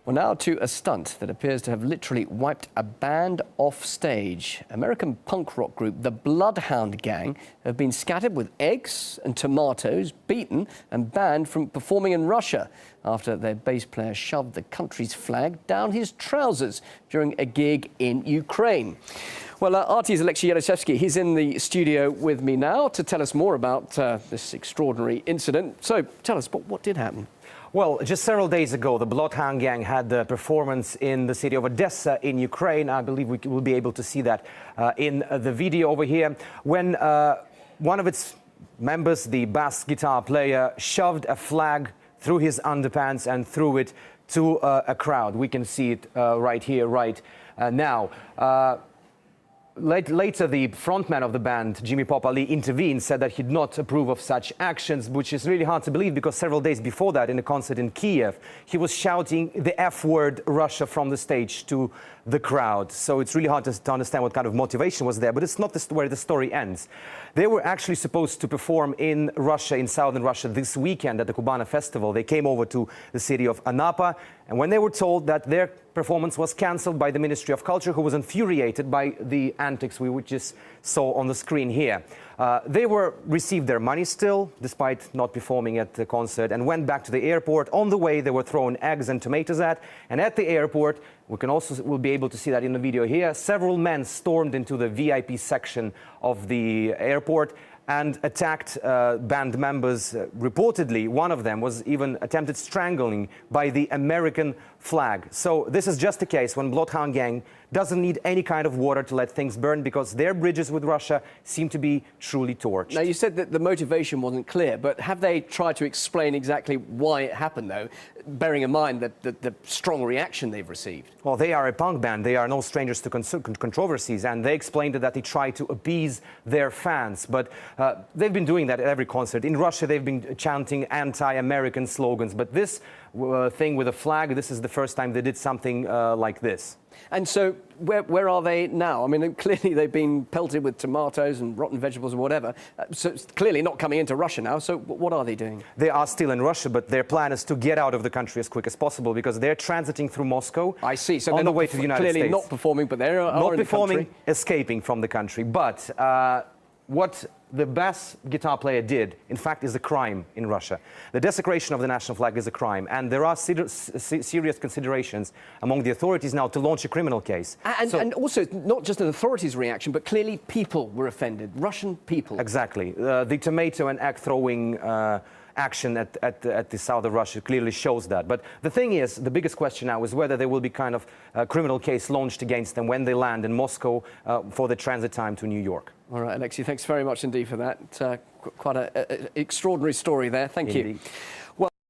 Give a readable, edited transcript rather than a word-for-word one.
Well, now to a stunt that appears to have literally wiped a band off stage. American punk rock group the Bloodhound Gang have been scattered with eggs and tomatoes, beaten and banned from performing in Russia after their bass player shoved the country's flag down his trousers during a gig in Ukraine. Well, RT's Alexei Yarashevsky, he's in the studio with me now to tell us more about this extraordinary incident. So tell us, what did happen? Well, just several days ago, the Bloodhound Gang had a performance in the city of Odessa in Ukraine. I believe we will be able to see that in the video over here. When one of its members, the bass guitar player, shoved a flag through his underpants and threw it to a crowd. We can see it right here, right now. Later, the frontman of the band, Jimmy Popali, intervened, said that he'd not approve of such actions, which is really hard to believe because several days before that, in a concert in Kiev, he was shouting the F word, Russia, from the stage to the crowd. So it's really hard to understand what kind of motivation was there, but it's not where the story ends. They were actually supposed to perform in Russia, in southern Russia, this weekend at the Kubana festival. They came over to the city of Anapa, and when they were told that their performance was cancelled by the Ministry of Culture, who was infuriated by the antics we just saw on the screen here. They received their money still, despite not performing at the concert, and went back to the airport. On the way, they were thrown eggs and tomatoes at, and at the airport, we'll be able to see that in the video here, several men stormed into the VIP section of the airport and attacked band members. Reportedly, one of them was even attempted strangling by the American flag. So this is just a case when Bloodhound Gang doesn't need any kind of water to let things burn because their bridges with Russia seem to be truly torched. Now, you said that the motivation wasn't clear, but have they tried to explain exactly why it happened, though, bearing in mind that the strong reaction they've received? Well, they are a punk band. They are no strangers to controversies, and they explained that they try to appease their fans. But they've been doing that at every concert. In Russia, they've been chanting anti-American slogans. But this thing with a flag, this is the first time they did something like this. And so where are they now? I mean, clearly they've been pelted with tomatoes and rotten vegetables or whatever. So it's clearly not coming into Russia now. So what are they doing? They are still in Russia, but their plan is to get out of the country as quick as possible because they're transiting through Moscow. I see. So on the way to the United States. Clearly not performing, but they're not performing, escaping from the country. But what the bass guitar player did, in fact, is a crime in Russia. The desecration of the national flag is a crime, and there are serious considerations among the authorities now to launch a criminal case. And also, not just an authorities' reaction, but clearly people were offended, Russian people. Exactly. The tomato and egg throwing action at the south of Russia clearly shows that. But the thing is, the biggest question now is whether there will be kind of a criminal case launched against them when they land in Moscow for the transit time to New York. All right, Alexei, thanks very much indeed for that. Quite an extraordinary story there. Thank you.